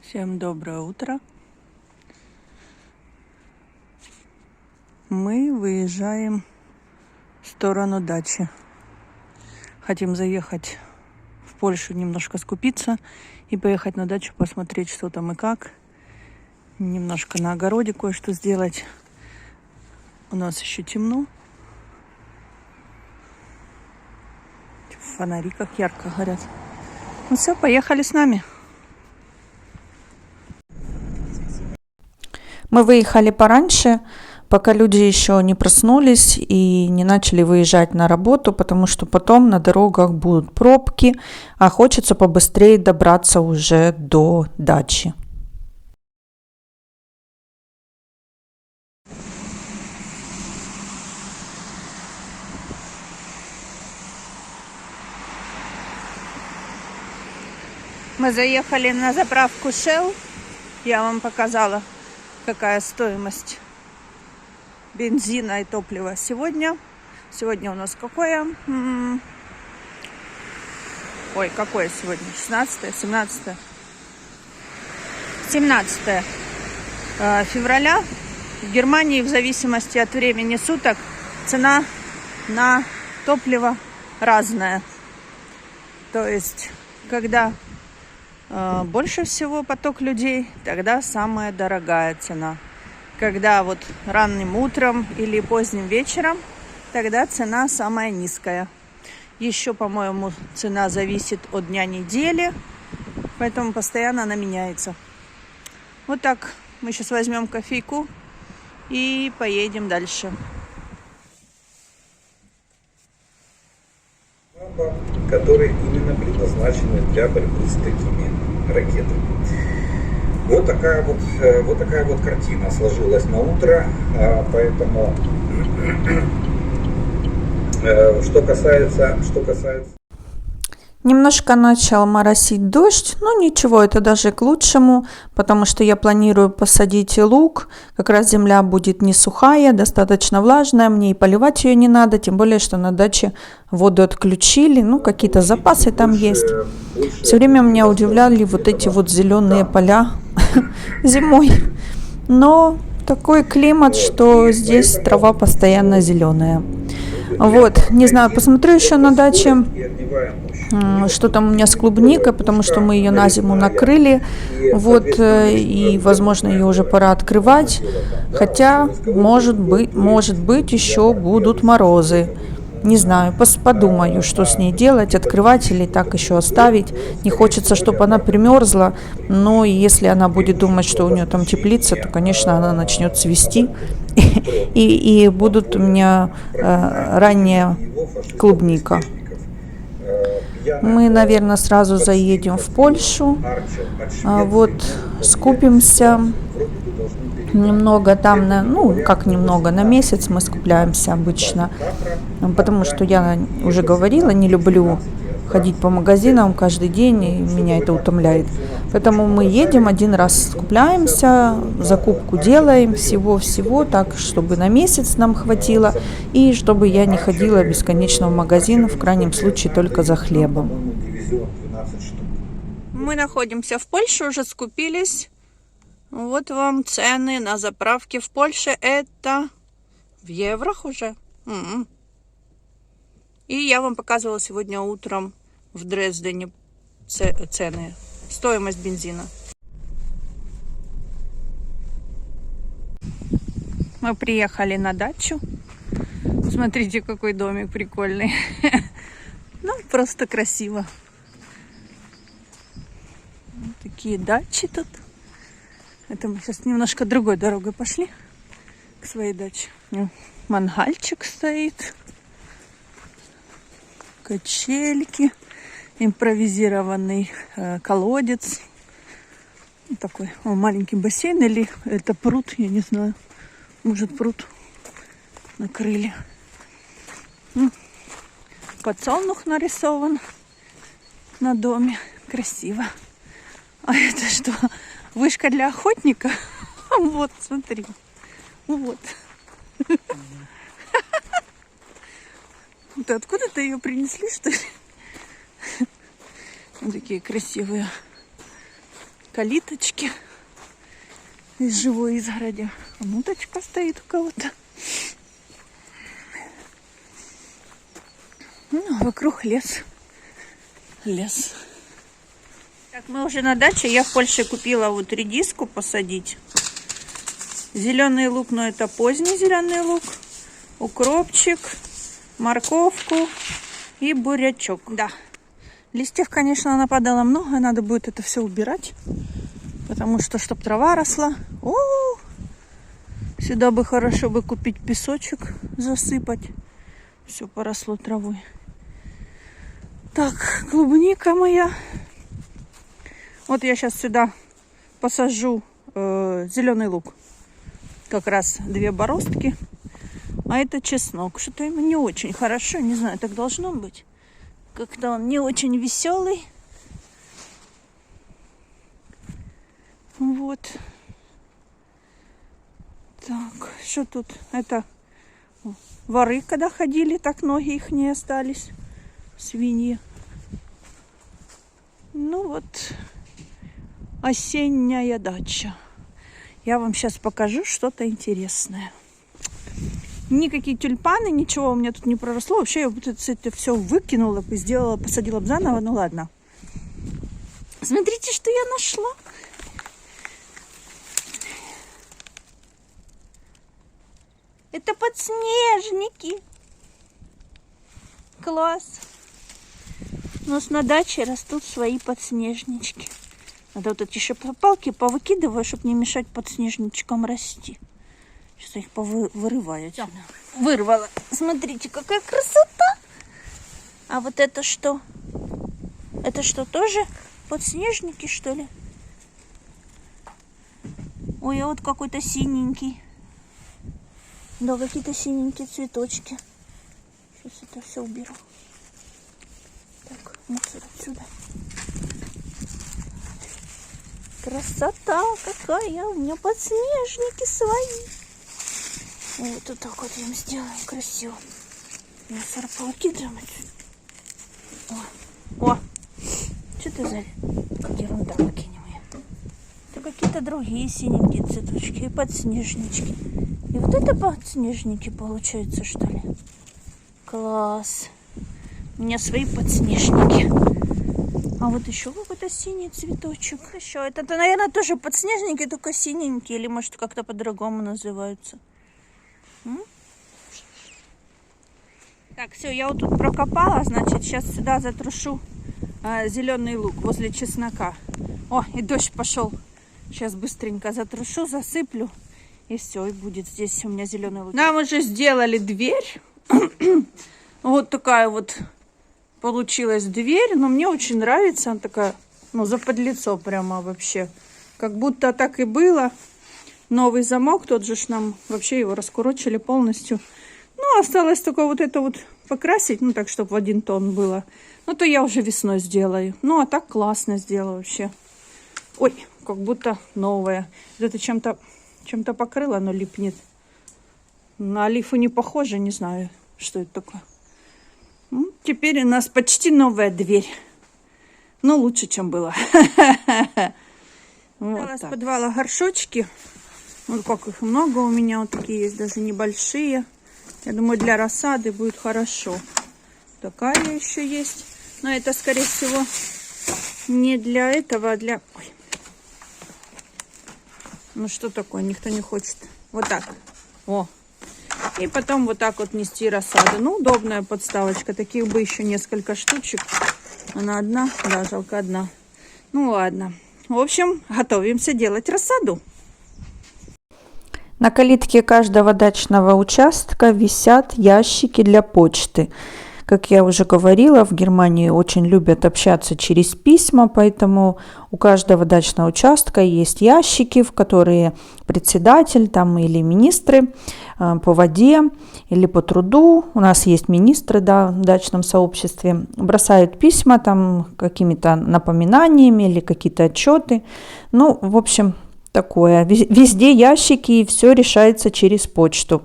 Всем доброе утро. Мы выезжаем в сторону дачи. Хотим заехать в Польшу, немножко скупиться и поехать на дачу, посмотреть, что там и как. Немножко на огороде кое-что сделать. У нас еще темно. Фонари как ярко горят. Ну все, поехали с нами. Мы выехали пораньше, пока люди еще не проснулись и не начали выезжать на работу, потому что потом на дорогах будут пробки, а хочется побыстрее добраться уже до дачи. Мы заехали на заправку Shell. Я вам показала, какая стоимость бензина и топлива сегодня. Сегодня у нас какое? Ой, какое сегодня? 16, 17? 17 февраля. В Германии, в зависимости от времени суток, цена на топливо разная. То есть, когда больше всего поток людей, тогда самая дорогая цена. Когда вот ранним утром или поздним вечером, тогда цена самая низкая. Еще, по-моему, цена зависит от дня недели, поэтому постоянно она меняется. Вот так. Мы сейчас возьмем кофейку и поедем дальше. Которые именно предназначены для борьбы с такими ракетами. Вот такая вот картина сложилась на утро, поэтому что касается Немножко начал моросить дождь, но ничего, это даже к лучшему, потому что я планирую посадить лук, как раз земля будет не сухая, достаточно влажная, мне и поливать ее не надо, тем более, что на даче воду отключили, какие-то запасы там есть. Все время меня удивляли вот эти вот зеленые поля зимой, но такой климат, что здесь трава постоянно зеленая. Вот, не знаю, посмотрю еще на даче, что там у меня с клубникой, потому что мы ее на зиму накрыли, вот, и, возможно, ее уже пора открывать, хотя, может быть, еще будут морозы. Не знаю, подумаю, что с ней делать, открывать или так еще оставить. Не хочется, чтобы она примерзла, но если она будет думать, что у нее там теплица, то, конечно, она начнет цвести, и будут у меня ранняя клубника. Мы, наверное, сразу заедем в Польшу, вот, скупимся немного там, на месяц мы скупляемся обычно, потому что я уже говорила, не люблю ходить по магазинам каждый день, и меня это утомляет. Поэтому мы едем один раз, скупляемся, закупку делаем, всего-всего, так, чтобы на месяц нам хватило, и чтобы я не ходила бесконечно в магазин, в крайнем случае только за хлебом. Мы находимся в Польше, уже скупились. Вот вам цены на заправке в Польше. Это в еврох уже. И я вам показывала сегодня утром в Дрездене цены, стоимость бензина. Мы приехали на дачу. Смотрите, какой домик прикольный. Просто красиво. Вот такие дачи тут. Это мы сейчас немножко другой дорогой пошли к своей даче. Мангальчик стоит. Качельки. Импровизированный колодец. Такой маленький бассейн. Или это пруд, я не знаю. Может, пруд накрыли. Подсолнух нарисован на доме. Красиво. А это что? Вышка для охотника? Вот, смотри. Вот. Ты откуда-то ее принесли, что ли? Вот такие красивые калиточки из живой изгороди. Уточка стоит у кого-то. Ну, вокруг лес. Лес. Так, мы уже на даче. Я в Польше купила вот редиску посадить. Зеленый лук, но это поздний зеленый лук. Укропчик, морковку и бурячок. Да. Листьев, конечно, нападало много. Надо будет это все убирать. Потому что, чтоб трава росла. Сюда бы хорошо бы купить песочек, засыпать. Все поросло травой. Так, клубника моя. Вот я сейчас сюда посажу зеленый лук. Как раз 2 бороздки. А это чеснок. Что-то ему не очень хорошо. Не знаю, так должно быть. Как-то он не очень веселый. Вот. Так, что тут? Это воры, когда ходили, так ноги их не остались. Свиньи. Ну вот, осенняя дача. Я вам сейчас покажу что-то интересное. Никакие тюльпаны, ничего у меня тут не проросло. Вообще я вот это все выкинула, сделала, посадила бы заново. Ну ладно. Смотрите, что я нашла. Это подснежники. Класс. У нас на даче растут свои подснежнички. Надо вот эти еще палки повыкидываю, чтобы не мешать подснежничкам расти. Сейчас я их вырываю. Вырвала. Смотрите, какая красота. А вот это что? Это что, тоже подснежники, что ли? Ой, а вот какой-то синенький. Да, какие-то синенькие цветочки. Сейчас это все уберу. Так, мусор отсюда. Красота какая! У меня подснежники свои. Вот так вот им сделаем красиво. Мусор повыкидываем отсюда. О! Что это за ерунда, выкинем ее. Это какие-то другие синенькие цветочки и подснежнички. И вот это подснежники получается, что ли? Класс. У меня свои подснежники. А вот еще какой-то синий цветочек. Еще это, наверное, тоже подснежники, только синенькие. Или, может, как-то по-другому называются. Так, все, я вот тут прокопала. Значит, сейчас сюда затрушу зеленый лук возле чеснока. О, и дождь пошел. Сейчас быстренько затрушу, засыплю. И все, и будет здесь у меня зеленый лук. Нам уже сделали дверь. Вот такая вот получилась дверь. Но мне очень нравится. Она такая, ну, заподлицо прямо вообще. Как будто так и было. Новый замок. Тот же ж нам вообще его раскурочили полностью. Ну, осталось только вот это вот покрасить. Ну, так, чтобы в 1 тон было. Ну, то я уже весной сделаю. Ну, а так классно сделаю вообще. Ой, как будто новое. Это чем-то покрыла, оно липнет. На олифу не похоже, не знаю, что это такое. Ну, теперь у нас почти новая дверь. Но лучше, чем было. Вот с подвала горшочки. Вот как их много у меня. Вот такие есть, даже небольшие. Я думаю, для рассады будет хорошо. Такая еще есть. Но это, скорее всего, не для этого, а для... Ой. Ну что такое, никто не хочет. Вот так. О. И потом вот так вот нести рассаду. Ну, удобная подставочка. Таких бы еще несколько штучек. Она одна. Да, жалко одна. Ну, ладно. В общем, готовимся делать рассаду. На калитке каждого дачного участка висят ящики для почты. Как я уже говорила, в Германии очень любят общаться через письма, поэтому у каждого дачного участка есть ящики, в которые председатель там, или министры по воде или по труду, у нас есть министры, да, в дачном сообществе, бросают письма там какими-то напоминаниями или какие-то отчеты. Ну, в общем, такое. Везде ящики, и все решается через почту.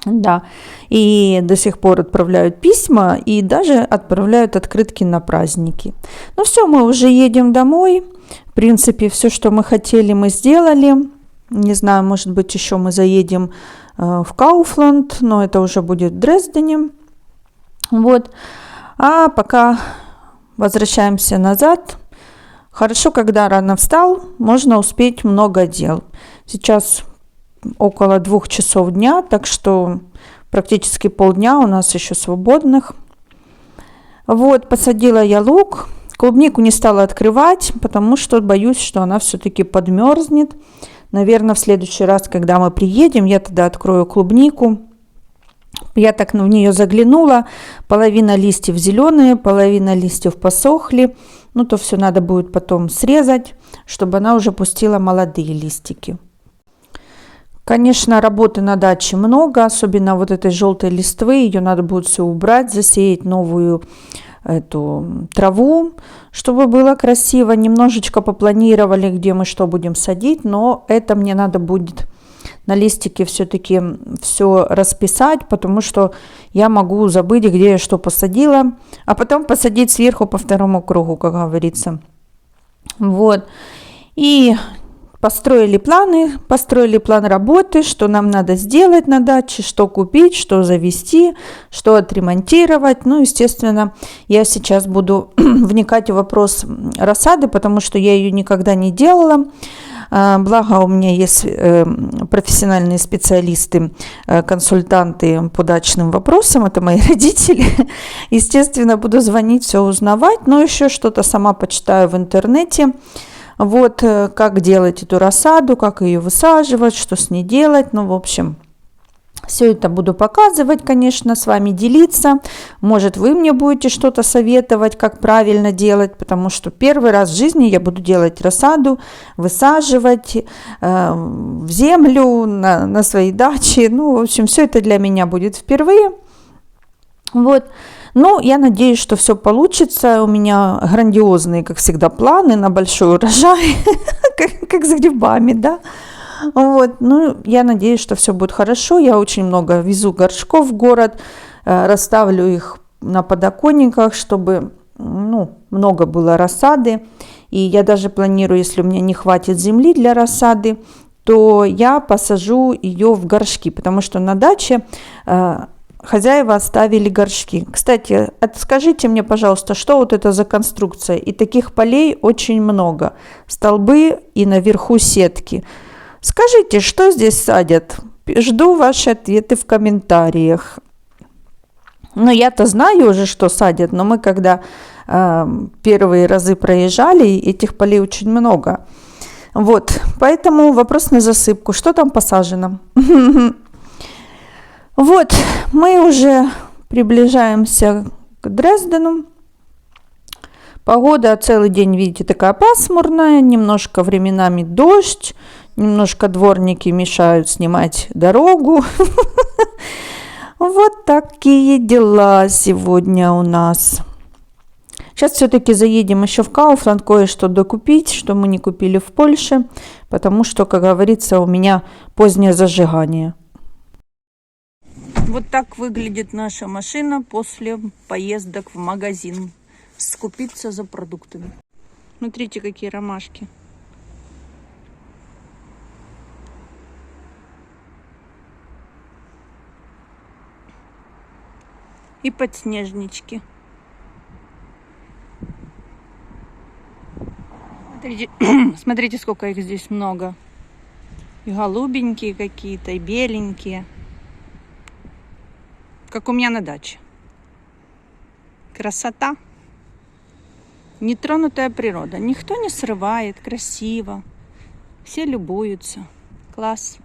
Да, и до сих пор отправляют письма и даже отправляют открытки на праздники. Ну все, мы уже едем домой. В принципе, все, что мы хотели, мы сделали. Не знаю, может быть, еще мы заедем в Кауфланд, но это уже будет в Дрездене. Вот. А пока возвращаемся назад. Хорошо, когда рано встал, можно успеть много дел. Сейчас около 2 часов дня, так что практически полдня у нас еще свободных. Вот, посадила я лук. Клубнику не стала открывать, потому что боюсь, что она все-таки подмерзнет. Наверное, в следующий раз, когда мы приедем, я тогда открою клубнику. Я так в нее заглянула. Половина листьев зеленые, половина листьев посохли. Ну, то все надо будет потом срезать, чтобы она уже пустила молодые листики. Конечно, работы на даче много, особенно вот этой желтой листвы. Ее надо будет все убрать, засеять новую эту траву, чтобы было красиво. Немножечко попланировали, где мы что будем садить, но это мне надо будет на листике все-таки все расписать, потому что я могу забыть, где я что посадила, а потом посадить сверху по второму кругу, как говорится. Вот. И построили план работы, что нам надо сделать на даче, что купить, что завести, что отремонтировать. Ну, естественно, я сейчас буду вникать в вопрос рассады, потому что я ее никогда не делала. Благо у меня есть профессиональные специалисты, консультанты по дачным вопросам, это мои родители. Естественно, буду звонить, все узнавать, но еще что-то сама почитаю в интернете. Вот как делать эту рассаду, как ее высаживать, что с ней делать. Ну, в общем, все это буду показывать, конечно, с вами делиться. Может, вы мне будете что-то советовать, как правильно делать, потому что первый раз в жизни я буду делать рассаду, высаживать в землю на своей даче. Ну, в общем, все это для меня будет впервые. Вот. Ну, я надеюсь, что все получится. У меня грандиозные, как всегда, планы на большой урожай, как с грибами, да. Вот, ну, я надеюсь, что все будет хорошо. Я очень много везу горшков в город, расставлю их на подоконниках, чтобы, ну, много было рассады. И я даже планирую, если у меня не хватит земли для рассады, то я посажу ее в горшки, потому что на даче хозяева оставили горшки. Кстати, скажите мне, пожалуйста, что вот это за конструкция? И таких полей очень много. Столбы и наверху сетки. Скажите, что здесь садят? Жду ваши ответы в комментариях. Ну, я-то знаю уже, что садят, но мы когда первые разы проезжали, этих полей очень много. Вот, поэтому вопрос на засыпку. Что там посажено? Вот, мы уже приближаемся к Дрездену. Погода целый день, видите, такая пасмурная, немножко временами дождь, немножко дворники мешают снимать дорогу. Вот такие дела сегодня у нас. Сейчас все-таки заедем еще в Кауфланд кое-что докупить, что мы не купили в Польше, потому что, как говорится, у меня позднее зажигание. Вот так выглядит наша машина после поездок в магазин. Скупиться за продуктами. Смотрите, какие ромашки. И подснежнички. Смотрите, смотрите, сколько их здесь много. И голубенькие какие-то, и беленькие. Как у меня на даче. Красота. Нетронутая природа. Никто не срывает. Красиво. Все любуются. Класс.